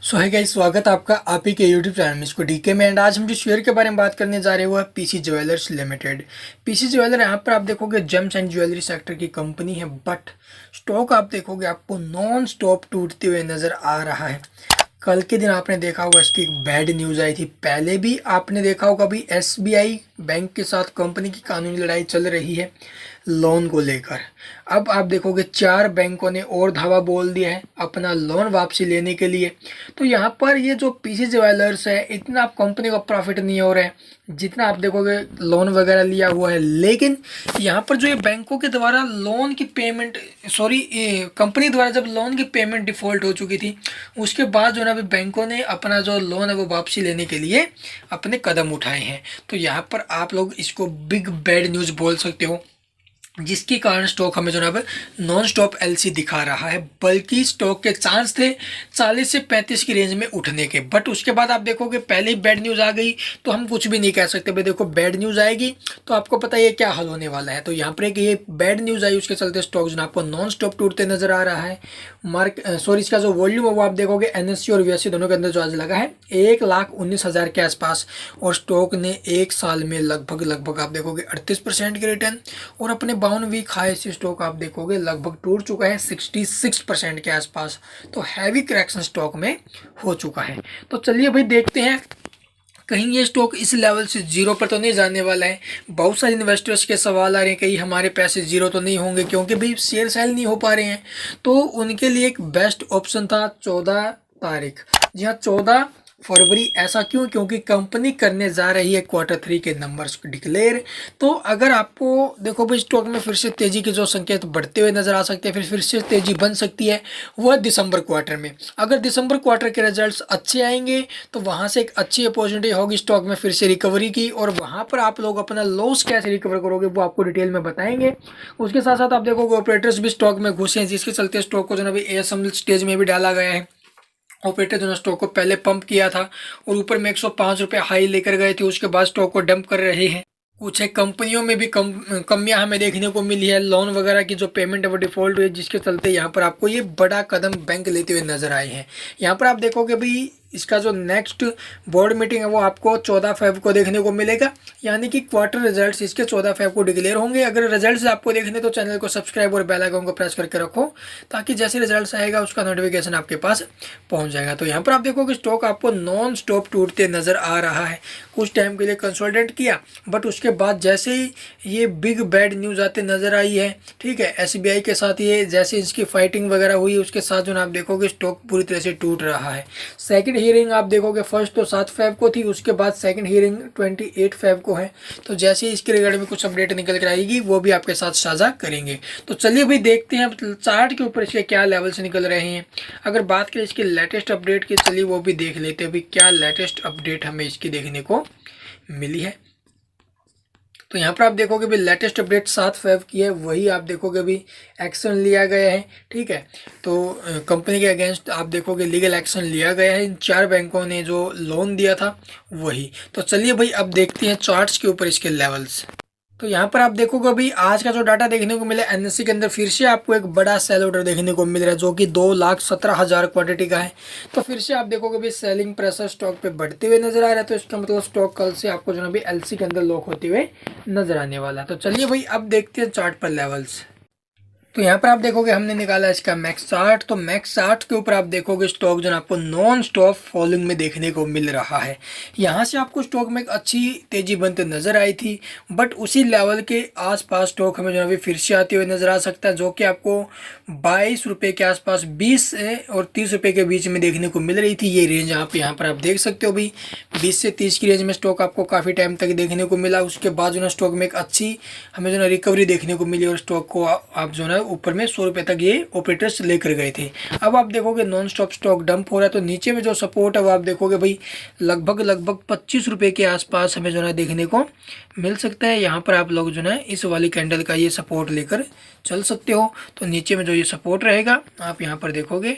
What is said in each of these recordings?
सो है गाइस, स्वागत है आपका आप ही के यूट्यूब चैनल में इसको डीके में। एंड आज हम जो शेयर के बारे में बात करने जा रहे हैं वो है PC jewellers limited. PC jeweller यहाँ पर आप देखोगे जेम्स एंड ज्वेलरी सेक्टर की कंपनी है, बट स्टॉक आप देखोगे आपको नॉन स्टॉप टूटते हुए नज़र आ रहा है। कल के दिन आपने देखा होगा इसकी एक बैड न्यूज़ आई थी। पहले भी आपने देखा होगा अभी एसबीआई बैंक के साथ कंपनी की कानूनी लड़ाई चल रही है लोन को लेकर। अब आप देखोगे 4 बैंकों ने और धावा बोल दिया है अपना लोन वापसी लेने के लिए। तो यहाँ पर ये जो पीसी ज्वेलर्स है, इतना आप कंपनी को प्रॉफिट नहीं हो रहा है जितना आप देखोगे लोन वगैरह लिया हुआ है। लेकिन यहाँ पर जो ये बैंकों के द्वारा लोन की पेमेंट कंपनी द्वारा जब लोन की पेमेंट डिफ़ॉल्ट हो चुकी थी, उसके बाद जो है ना अभी बैंकों ने अपना जो लोन है वो वापसी लेने के लिए अपने कदम उठाए हैं। तो यहाँ पर आप लोग इसको बिग बैड न्यूज़ बोल सकते हो, जिसके कारण स्टॉक हमें जो है नॉन स्टॉप एलसी दिखा रहा है। बल्कि स्टॉक के चांस थे 40 से 35 की रेंज में उठने के, बट उसके बाद आप देखोगे पहले ही बैड न्यूज़ आ गई तो हम कुछ भी नहीं कह सकते भाई। देखो बैड न्यूज़ आएगी तो आपको पता है क्या हाल होने वाला है। तो यहाँ पर एक ये बैड न्यूज़ आई, उसके चलते स्टॉक जो आपको नॉन स्टॉप टूटते नजर आ रहा है। इसका जो वॉल्यूम है वो आप देखोगे एनएससी और वीएससी दोनों के अंदर जो आज लगा है 1,19,000 के आसपास, और स्टॉक ने एक साल में लगभग आप देखोगे 38% के रिटर्न, और अपने 52 वीक हाई से स्टॉक आप देखोगे लगभग टूट चुका है 66% के आसपास। तो हैवी करेक्शन स्टॉक में हो चुका है। तो चलिए भाई देखते हैं कहीं ये स्टॉक इस लेवल से जीरो पर तो नहीं जाने वाला है। बहुत सारे इन्वेस्टर्स के सवाल आ रहे हैं कहीं हमारे पैसे जीरो तो नहीं होंगे, क्योंकि भाई शेयर सेल नहीं हो पा रहे हैं। तो उनके लिए एक बेस्ट ऑप्शन था 14 तारीख, जी हाँ 14 फरवरी। ऐसा क्यों? क्योंकि कंपनी करने जा रही है Q3 के नंबर्स डिक्लेयर। तो अगर आपको देखो भाई स्टॉक में फिर से तेजी के जो संकेत बढ़ते हुए नजर आ सकते हैं, फिर से तेजी बन सकती है वह दिसंबर क्वार्टर में। अगर दिसंबर क्वार्टर के रिजल्ट्स अच्छे आएंगे तो वहां से एक अच्छी अपॉर्चुनिटी होगी स्टॉक में फिर से रिकवरी की, और वहां पर आप लोग अपना लॉस कैसे रिकवर करोगे वो आपको डिटेल में बताएंगे। उसके साथ साथ आप देखोगे ऑपरेटर्स भी स्टॉक में घुसे हैं, जिसके चलते स्टॉक को जो है एएसएम स्टेज में भी डाला गया है। ऑपरेटर जो स्टॉक को पहले पंप किया था और ऊपर में 105 रुपये हाई लेकर गए थे, उसके बाद स्टॉक को डंप कर रहे हैं। कुछ एक कंपनियों में भी कमियां हमें देखने को मिली है, लोन वगैरह की जो पेमेंट है वो डिफॉल्ट हुई है, जिसके चलते यहाँ पर आपको ये बड़ा कदम बैंक लेते हुए नजर आए हैं। यहाँ पर आप देखोगे भाई इसका जो नेक्स्ट बोर्ड मीटिंग है वो आपको 14 फेब को देखने को मिलेगा, यानी कि क्वार्टर रिजल्ट्स इसके 14 फेब को डिक्लेयर होंगे। अगर रिजल्ट्स आपको देखने तो चैनल को सब्सक्राइब और बेल आइकन को प्रेस करके रखो, ताकि जैसे रिजल्ट्स आएगा उसका नोटिफिकेशन आपके पास पहुंच जाएगा। तो यहाँ पर आप देखोगे स्टॉक आपको नॉन स्टॉप टूटते नजर आ रहा है। कुछ टाइम के लिए कंसोलिडेट किया, बट उसके बाद जैसे ही ये बिग बैड न्यूज़ आते नजर आई है, ठीक है, एसबीआई के साथ ये जैसे इसकी फाइटिंग वगैरह हुई, उसके साथ जो आप देखोगे स्टॉक पूरी तरह से टूट रहा है। सेकंड हियरिंग आप देखोगे फर्स्ट तो 7 फेब को थी, उसके बाद सेकंड हियरिंग 28 फेब को है। तो जैसे ही इसके रिगार्डिंग में कुछ अपडेट निकल कर आएगी वो भी आपके साथ साझा करेंगे। तो चलिए भाई देखते हैं चार्ट के ऊपर इसके क्या लेवल्स निकल रहे हैं। अगर बात करें इसकी लेटेस्ट अपडेट की, चलिए वो भी देख लेते हैं अभी क्या लेटेस्ट अपडेट हमें इसकी देखने को मिली है। तो यहाँ पर आप देखोगे भी लेटेस्ट अपडेट 7 फेब की है, वही आप देखोगे भी एक्शन लिया गया है, ठीक है। तो कंपनी के अगेंस्ट आप देखोगे लीगल एक्शन लिया गया है इन 4 बैंकों ने जो लोन दिया था वही। तो चलिए भाई अब देखते हैं चार्ट्स के ऊपर इसके लेवल्स। तो यहाँ पर आप देखोगे अभी आज का जो डाटा देखने को मिला एनएससी के अंदर फिर से आपको एक बड़ा सेल ऑर्डर देखने को मिल रहा है, जो कि 2,17,000 क्वांटिटी का है। तो फिर से आप देखोगे अभी सेलिंग प्रेशर स्टॉक पे बढ़ते हुए नजर आ रहा है। तो इसका मतलब स्टॉक कल से आपको जो है अभी एलसी के अंदर लॉक होते हुए नजर आने वाला है। तो चलिए भाई अब देखते हैं चार्ट पर लेवल्स। तो यहाँ पर आप देखोगे हमने निकाला इसका मैक्स चार्ट। तो मैक्स चार्ट के ऊपर आप देखोगे स्टॉक जो आपको नॉन स्टॉप फॉलिंग में देखने को मिल रहा है। यहाँ से आपको स्टॉक में एक अच्छी तेजी बनते नजर आई थी, बट उसी लेवल के आसपास स्टॉक हमें जो है फिर से आते हुए नजर आ सकता है, जो कि आपको 22 रुपये के आसपास 20 और 30 रुपये के बीच में देखने को मिल रही थी। ये रेंज यहाँ पर आप देख सकते हो भाई 20 से 30 की रेंज में स्टॉक आपको काफ़ी टाइम तक देखने को मिला। उसके बाद जो है स्टॉक में एक अच्छी हमें जो है रिकवरी देखने को मिली, और स्टॉक को आप जो है ऊपर में 100 रुपये तक ये ऑपरेटर्स लेकर गए थे। अब आप देखोगे नॉन स्टॉप स्टॉक डंप हो रहा है, तो नीचे में जो सपोर्ट है वो आप देखोगे भाई लगभग 25 रुपये के आसपास हमें जो है देखने को मिल सकता है। यहाँ पर आप लोग जो है इस वाली कैंडल का ये सपोर्ट लेकर चल सकते हो। तो नीचे में जो ये सपोर्ट रहेगा आप यहाँ पर देखोगे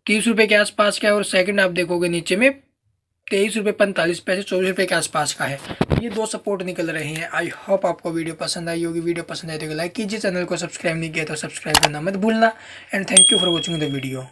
30 रुपये के आसपास का है, और सेकंड आप देखोगे नीचे में 23 रुपये 45 पैसे 24 रुपये के आसपास का है। ये दो सपोर्ट निकल रहे हैं। आई होप आपको वीडियो पसंद आई होगी। वीडियो पसंद आए तो लाइक कीजिए, चैनल को सब्सक्राइब नहीं किया तो सब्सक्राइब करना मत भूलना। And thank you for watching the video.